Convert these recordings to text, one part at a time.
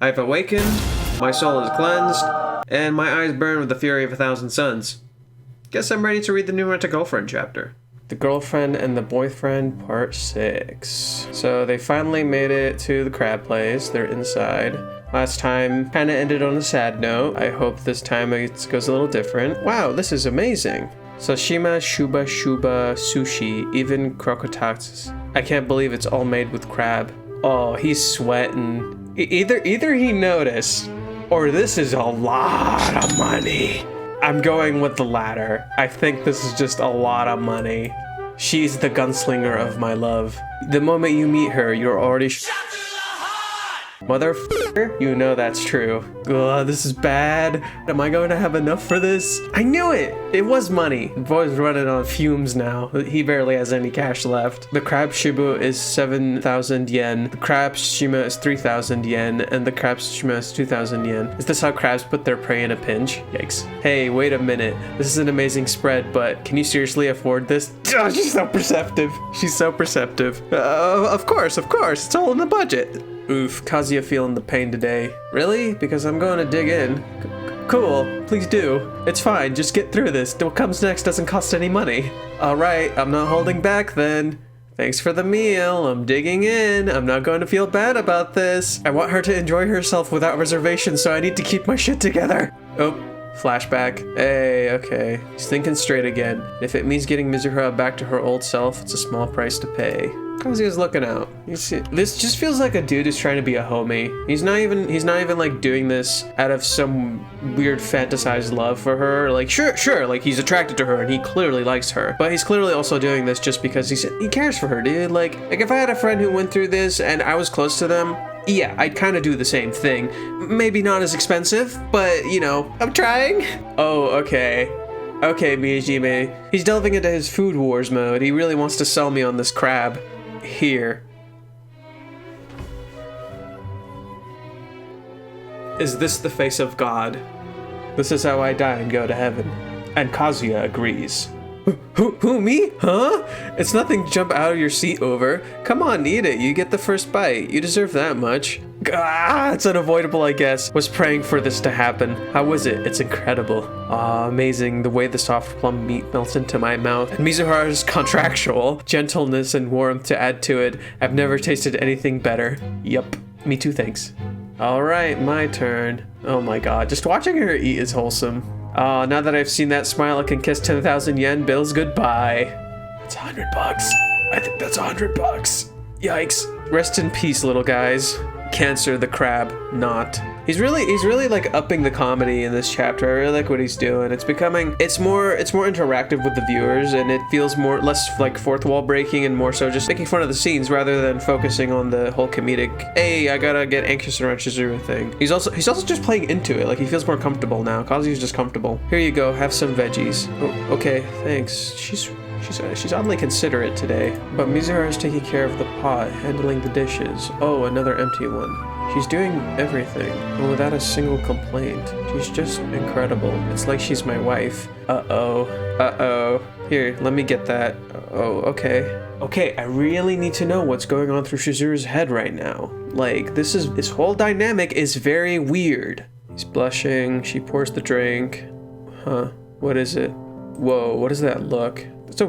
I've awakened, my soul is cleansed, and my eyes burn with the fury of 1,000 suns. Guess I'm ready to read the new Rent-A-Girlfriend chapter. The Girlfriend and the Boyfriend, Part 6. So they finally made it to the crab place. They're inside. Last time kind of ended on a sad note. I hope this time it goes a little different. Wow, this is amazing. Sashima, Shuba, Sushi, even crocotats. I can't believe it's all made with crab. Oh, he's sweating. Either he noticed, or this is a lot of money. I'm going with the latter. I think this is just a lot of money. She's the gunslinger of my love. The moment you meet her, you're already Motherfucker, you know that's true. Ugh, this is bad. Am I going to have enough for this? I knew it! It was money. The boy's running on fumes now. He barely has any cash left. The crab shibu is 7,000 yen. The crab shima is 3,000 yen. And the crab shima is 2,000 yen. Is this how crabs put their prey in a pinch? Yikes. Hey, wait a minute. This is an amazing spread, but can you seriously afford this? Oh, she's so perceptive. She's so perceptive. Of course. It's all in the budget. Oof, Kazuya feeling the pain today. Really? Because I'm going to dig in. Cool, please do. It's fine, just get through this. What comes next doesn't cost any money. Alright, I'm not holding back then. Thanks for the meal, I'm digging in. I'm not going to feel bad about this. I want her to enjoy herself without reservation, so I need to keep my shit together. Oh, flashback. Hey, okay. He's thinking straight again. If it means getting Mizuhara back to her old self, it's a small price to pay. Kazuya's looking out. You see, this just feels like a dude who's trying to be a homie. He's not even like doing this out of some weird fantasized love for her. Like sure, like he's attracted to her and he clearly likes her. But he's clearly also doing this just because he cares for her, dude. Like if I had a friend who went through this and I was close to them, yeah, I'd kind of do the same thing. Maybe not as expensive, but you know, I'm trying. Oh, okay. Okay, Miyajime. He's delving into his food wars mode. He really wants to sell me on this crab. Here. Is this the face of God? This is how I die and go to heaven. And Kazuya agrees. Who, me? Huh? It's nothing to jump out of your seat over. Come on, eat it. You get the first bite. You deserve that much. Ah, it's unavoidable, I guess. Was praying for this to happen. How was it? It's incredible. Ah, amazing. The way the soft plum meat melts into my mouth. And Mizuhara's contractual gentleness and warmth to add to it. I've never tasted anything better. Yup. Me too, thanks. All right, my turn. Oh my god. Just watching her eat is wholesome. Oh, now that I've seen that smile, I can kiss 10,000 yen bills goodbye. It's $100. I think that's $100. Yikes. Rest in peace, little guys. Cancer the crab, not. He's really like upping the comedy in this chapter. I really like what he's doing. It's more interactive with the viewers, and it feels less like fourth wall breaking and more so just making fun of the scenes rather than focusing on the whole comedic, hey, I gotta get anxious around Chizuru thing. He's also just playing into it. Like he feels more comfortable now. Kazuya's just comfortable. Here you go, have some veggies. Oh, okay, thanks. She's oddly considerate today. But Mizuhara is taking care of the pot, handling the dishes. Oh, another empty one. She's doing everything, but without a single complaint. She's just incredible. It's like she's my wife. Uh-oh. Here, let me get that. Oh, okay. Okay, I really need to know what's going on through Chizuru's head right now. Like, this whole dynamic is very weird. He's blushing, she pours the drink. Huh, what is it? Whoa, what does that look? That's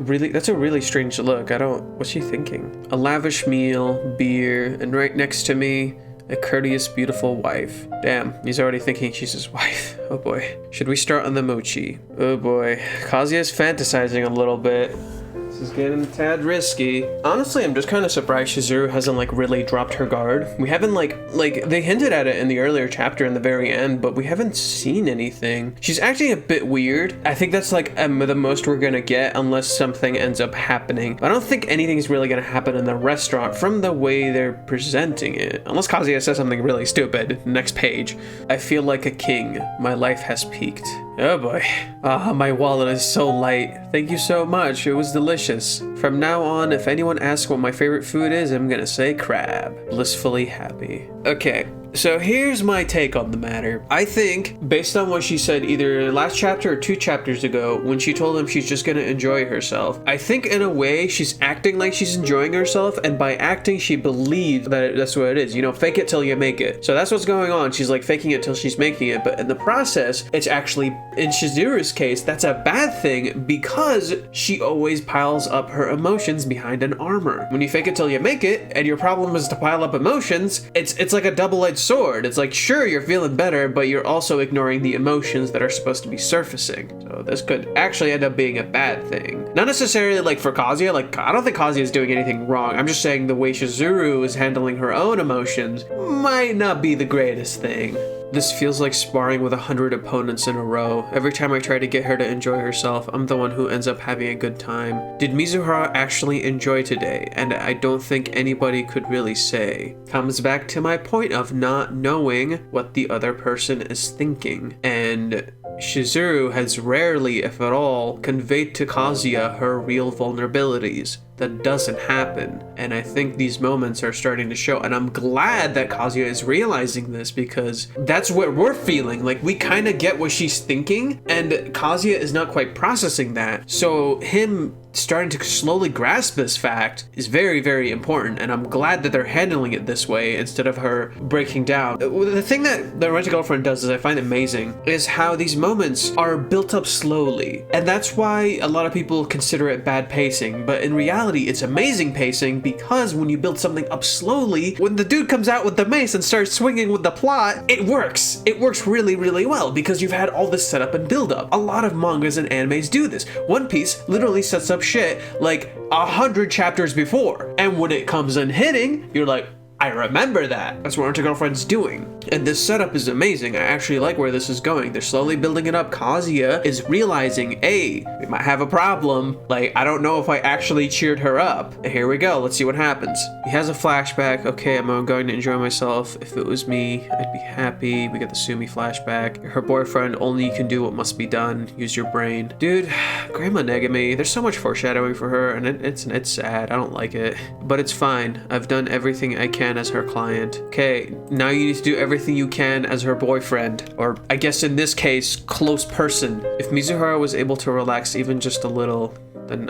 a really strange look. What's she thinking? A lavish meal, beer, and right next to me, a courteous, beautiful wife. Damn, he's already thinking she's his wife. Oh boy. Should we start on the mochi? Oh boy. Kazuya's fantasizing a little bit. This is getting a tad risky. Honestly, I'm just kind of surprised Chizuru hasn't like really dropped her guard. We haven't like they hinted at it in the earlier chapter in the very end, but we haven't seen anything. She's acting a bit weird. I think that's like the most we're gonna get unless something ends up happening. I don't think anything's really gonna happen in the restaurant from the way they're presenting it. Unless Kazuya says something really stupid. Next page. I feel like a king. My life has peaked. Oh boy. Ah, my wallet is so light. Thank you so much. It was delicious. From now on, if anyone asks what my favorite food is, I'm gonna say crab. Blissfully happy. Okay. So here's my take on the matter. I think, based on what she said either last chapter or 2 chapters ago, when she told him she's just gonna enjoy herself, I think in a way she's acting like she's enjoying herself, and by acting she believes that that's what it is. You know, fake it till you make it. So that's what's going on. She's like faking it till she's making it, but in the process, it's actually, in Chizuru's case, that's a bad thing because she always piles up her emotions behind an armor. When you fake it till you make it, and your problem is to pile up emotions, it's like a double-edged sword. It's like, sure, you're feeling better, but you're also ignoring the emotions that are supposed to be surfacing. So this could actually end up being a bad thing. Not necessarily like for Kazuya, like I don't think Kazuya is doing anything wrong. I'm just saying the way Chizuru is handling her own emotions might not be the greatest thing. This feels like sparring with 100 opponents in a row. Every time I try to get her to enjoy herself, I'm the one who ends up having a good time. Did Mizuhara actually enjoy today? And I don't think anybody could really say. Comes back to my point of not knowing what the other person is thinking. And Chizuru has rarely, if at all, conveyed to Kazuya her real vulnerabilities. That doesn't happen, and I think these moments are starting to show, and I'm glad that Kazuya is realizing this because that's what we're feeling. Like, we kind of get what she's thinking, and Kazuya is not quite processing that. So him starting to slowly grasp this fact is very, very important, and I'm glad that they're handling it this way instead of her breaking down. The thing that the Rent-A-Girlfriend does is I find amazing is how these moments are built up slowly, and that's why a lot of people consider it bad pacing, but in reality it's amazing pacing because when you build something up slowly, when the dude comes out with the mace and starts swinging with the plot, it works. It works really, really well because you've had all this setup and build up. A lot of mangas and animes do this. One Piece literally sets up shit like 100 chapters before, and when it comes in hitting, you're like, I remember that. That's what Rent-A-Girlfriend's doing. And this setup is amazing. I actually like where this is going. They're slowly building it up. Kazuya is realizing, hey, we might have a problem. Like, I don't know if I actually cheered her up. And here we go. Let's see what happens. He has a flashback. Okay, I'm going to enjoy myself. If it was me, I'd be happy. We get the Sumi flashback. Her boyfriend, only you can do what must be done. Use your brain. Dude, Grandma Negami, there's so much foreshadowing for her, and it's sad. I don't like it. But it's fine. I've done everything I can as her client. Okay, now you need to do everything you can as her boyfriend, or I guess in this case, close person. If Mizuhara was able to relax even just a little, then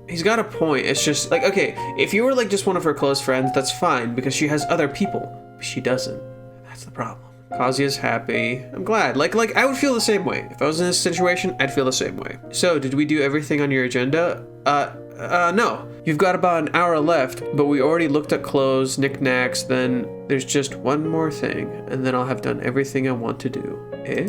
he's got a point. It's just like, okay, if you were like just one of her close friends, that's fine because she has other people, but she doesn't. That's the problem. Kazuya's happy. I'm glad. Like I would feel the same way. If I was in this situation, I'd feel the same way. So, did we do everything on your agenda? No. You've got about an hour left, but we already looked at clothes, knickknacks, then there's just one more thing, and then I'll have done everything I want to do. Eh?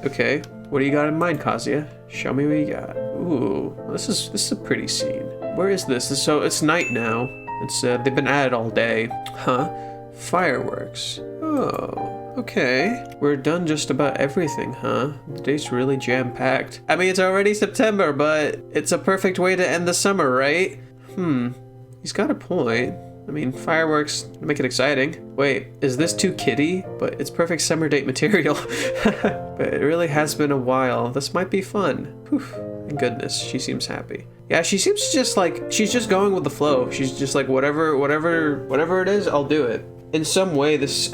Okay, what do you got in mind, Kazuya? Show me what you got. Ooh, this is a pretty scene. Where is this? So it's night now. It's they've been at it all day. Huh? Fireworks. Oh. Okay, we're done just about everything, huh? The day's really jam-packed. I mean, it's already September, but it's a perfect way to end the summer, right? He's got a point. I mean, fireworks make it exciting. Wait, is this too kiddie? But it's perfect summer date material. But it really has been a while. This might be fun. Whew. Thank goodness, she seems happy. Yeah, she seems just like, she's just going with the flow. She's just like, whatever it is, I'll do it. In some way, this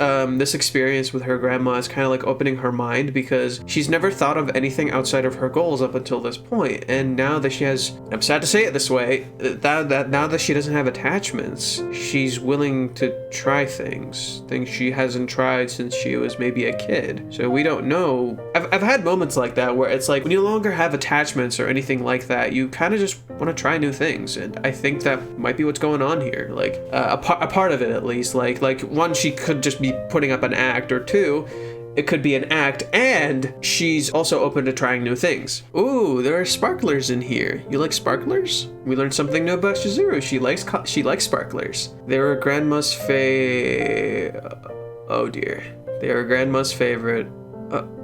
experience with her grandma is kind of like opening her mind because she's never thought of anything outside of her goals up until this point. And now that she has, I'm sad to say it this way, now that she doesn't have attachments, she's willing to try things she hasn't tried since she was maybe a kid. So we don't know. I've had moments like that where it's like when you no longer have attachments or anything like that, you kind of just want to try new things. And I think that might be what's going on here. Like a part of it, at least. Like one, she could just be putting up an act, or two, it could be an act and she's also open to trying new things. Ooh, there are sparklers in here. You like sparklers? We learned something new about Chizuru. She likes sparklers. They were grandma's oh dear. They are grandma's favorite.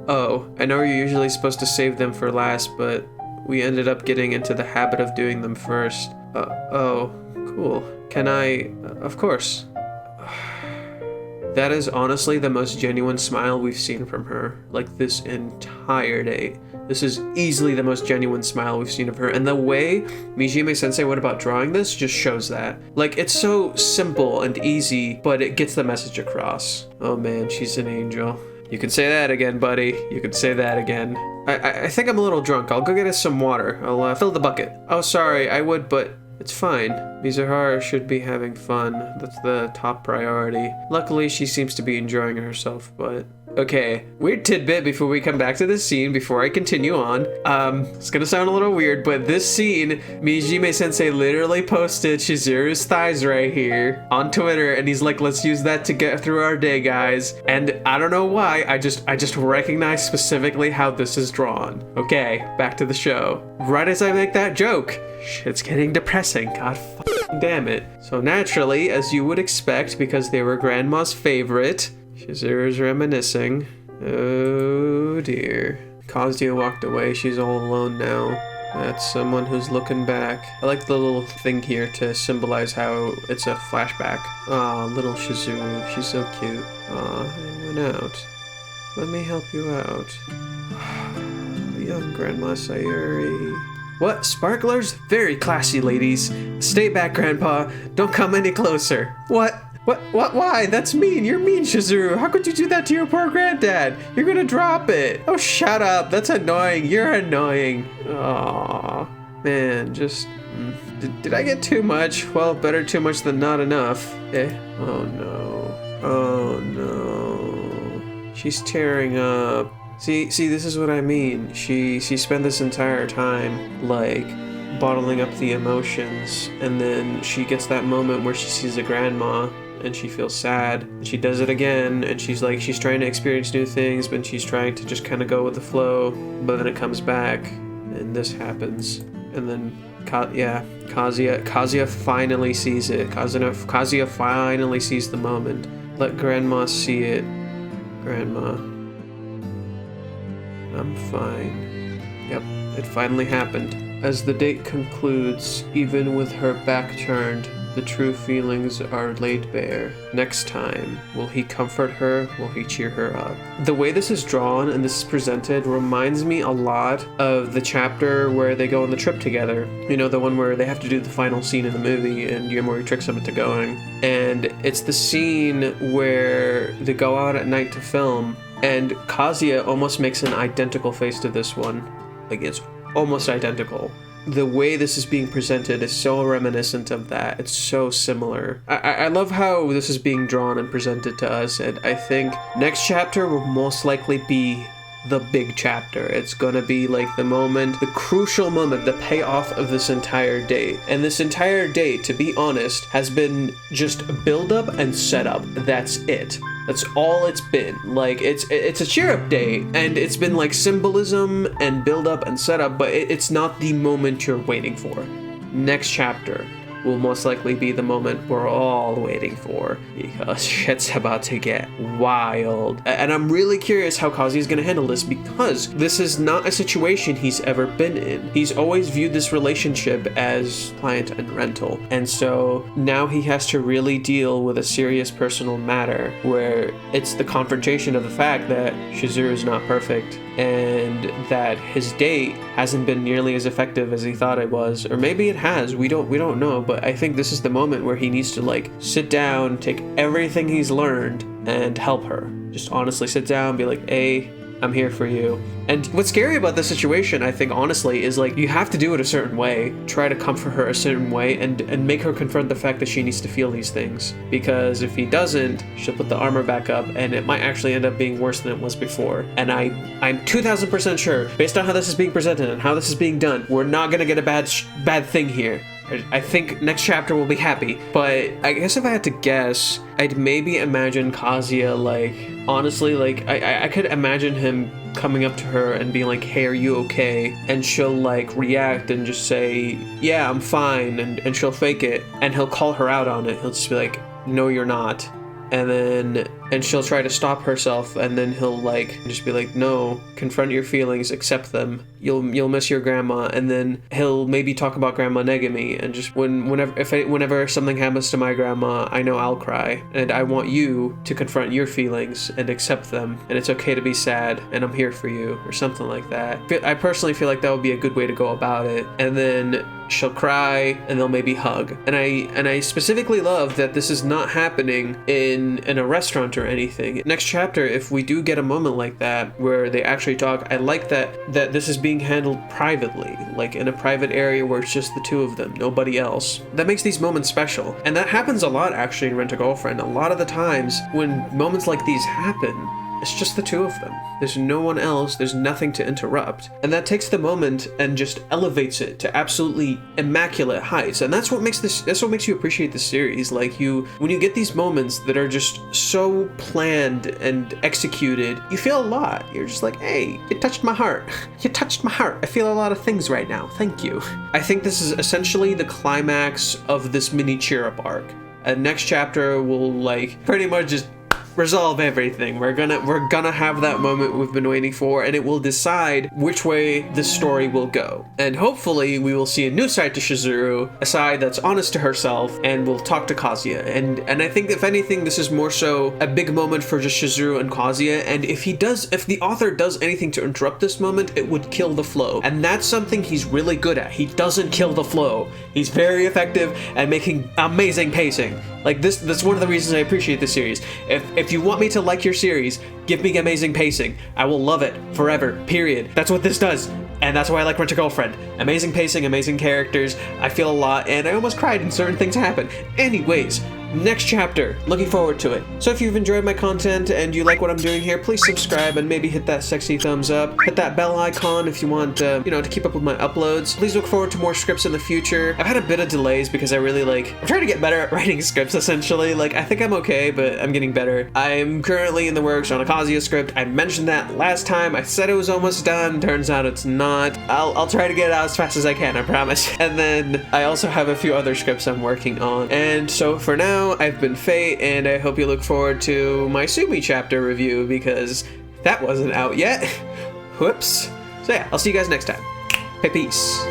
Oh, I know you're usually supposed to save them for last, but we ended up getting into the habit of doing them first. Oh, cool. Can I? Of course. That is honestly the most genuine smile we've seen from her, like, this entire day. This is easily the most genuine smile we've seen of her, and the way Mijime Sensei went about drawing this just shows that. Like, it's so simple and easy, but it gets the message across. Oh man, she's an angel. You can say that again, buddy. You can say that again. I think I'm a little drunk. I'll go get us some water. I'll fill the bucket. Oh, sorry, I would, but it's fine. Mizuhara should be having fun. That's the top priority. Luckily, she seems to be enjoying herself, but... Okay, weird tidbit before we come back to this scene, before I continue on. It's gonna sound a little weird, but this scene, Mijime Sensei literally posted Chizuru's thighs right here on Twitter, and he's like, let's use that to get through our day, guys. And I don't know why, I just recognize specifically how this is drawn. Okay, back to the show. Right as I make that joke, shit's getting depressing, god fucking damn it. So naturally, as you would expect, because they were Grandma's favorite, Chizuru's reminiscing. Oh dear. Kazuya walked away. She's all alone now. That's someone who's looking back. I like the little thing here to symbolize how it's a flashback. Aw, little Chizuru. She's so cute. Aw, I went out. Let me help you out. Young Grandma Sayuri. What? Sparklers? Very classy, ladies. Stay back, Grandpa. Don't come any closer. What? What? Why? That's mean. You're mean, Chizuru. How could you do that to your poor granddad? You're gonna drop it. Oh, shut up. That's annoying. You're annoying. Aw, man, just... Did I get too much? Well, better too much than not enough. Oh, no. Oh, no. She's tearing up. See, this is what I mean. She spent this entire time, like, bottling up the emotions, and then she gets that moment where she sees a grandma, and she feels sad, and she does it again, and she's trying to experience new things, but she's trying to just kind of go with the flow, but then it comes back, and this happens, and then, Kazuya finally sees it. Kazuya finally sees the moment. Let Grandma see it. Grandma. I'm fine. Yep, it finally happened. As the date concludes, even with her back turned, the true feelings are laid bare. Next time, will he comfort her? Will he cheer her up? The way this is drawn and this is presented reminds me a lot of the chapter where they go on the trip together. You know, the one where they have to do the final scene in the movie and Yamori tricks them into going. And it's the scene where they go out at night to film, and Kazuya almost makes an identical face to this one. Like, it's almost identical. The way this is being presented is so reminiscent of that. It's so similar. I love how this is being drawn and presented to us, and I think next chapter will most likely be the big chapter. It's gonna be like the moment, the crucial moment, the payoff of this entire date. And this entire date, to be honest, has been just build up and set up. That's it. That's all it's been. Like, it's a cheer up date, and it's been like symbolism and build up and set up, but it's not the moment you're waiting for. Next chapter will most likely be the moment we're all waiting for, because shit's about to get wild. And I'm really curious how Kazuya's gonna handle this, because this is not a situation he's ever been in. He's always viewed this relationship as client and rental. And so now he has to really deal with a serious personal matter where it's the confrontation of the fact that Chizuru is not perfect, and that his date hasn't been nearly as effective as he thought it was, or maybe it has. We don't know, but I think this is the moment where he needs to like sit down, take everything he's learned, and help her. Just honestly sit down, be like, hey, I'm here for you. And what's scary about this situation, I think, honestly, is like you have to do it a certain way, try to comfort her a certain way, and make her confront the fact that she needs to feel these things. Because if he doesn't, she'll put the armor back up, and it might actually end up being worse than it was before. And I'm 2,000% sure, based on how this is being presented and how this is being done, we're not gonna get a bad thing here. I think next chapter will be happy, but I guess if I had to guess, I'd maybe imagine Kazuya, like, honestly, like, I could imagine him coming up to her and being like, hey, are you okay? And she'll, like, react and just say, yeah, I'm fine, and she'll fake it, and he'll call her out on it. He'll just be like, no, you're not. And and she'll try to stop herself, and then he'll like just be like, no, confront your feelings, accept them. You'll miss your grandma, and then he'll maybe talk about Grandma Negami, and just whenever something happens to my grandma, I know I'll cry, and I want you to confront your feelings and accept them, and it's okay to be sad, and I'm here for you, or something like that. I personally feel like that would be a good way to go about it. And then she'll cry, and they'll maybe hug. And I specifically love that this is not happening in a restaurant or anything. Next chapter, if we do get a moment like that where they actually talk, I like that this is being handled privately, like in a private area where it's just the two of them, nobody else. That makes these moments special. And that happens a lot actually in Rent-A-Girlfriend. A lot of the times when moments like these happen, it's just the two of them. There's no one else, there's nothing to interrupt. And that takes the moment and just elevates it to absolutely immaculate heights. And that's what makes you appreciate the series. Like when you get these moments that are just so planned and executed, you feel a lot. You're just like, hey, you touched my heart. You touched my heart. I feel a lot of things right now. Thank you. I think this is essentially the climax of this mini cheer-up arc. And next chapter will like pretty much just resolve everything. We're gonna have that moment we've been waiting for, and it will decide which way this story will go. And hopefully we will see a new side to Chizuru, a side that's honest to herself, and will talk to Kazuya. And I think if anything, this is more so a big moment for just Chizuru and Kazuya, and if the author does anything to interrupt this moment, it would kill the flow. And that's something he's really good at. He doesn't kill the flow. He's very effective at making amazing pacing. Like that's one of the reasons I appreciate this series. If you want me to like your series, give me amazing pacing. I will love it forever, period. That's what this does. And that's why I like Rent-A-Girlfriend. Amazing pacing, amazing characters. I feel a lot, and I almost cried when certain things happen. Anyways, next chapter. Looking forward to it. So if you've enjoyed my content and you like what I'm doing here, please subscribe and maybe hit that sexy thumbs up. Hit that bell icon if you want, to keep up with my uploads. Please look forward to more scripts in the future. I've had a bit of delays because I'm trying to get better at writing scripts, essentially. Like, I think I'm okay, but I'm getting better. I'm currently in the works on a Kazuya script. I mentioned that last time. I said it was almost done. Turns out it's not. I'll try to get it out as fast as I can, I promise. And then I also have a few other scripts I'm working on. And so for now, I've been Fate, and I hope you look forward to my Sumi chapter review, because that wasn't out yet. Whoops. So yeah, I'll see you guys next time. Peace.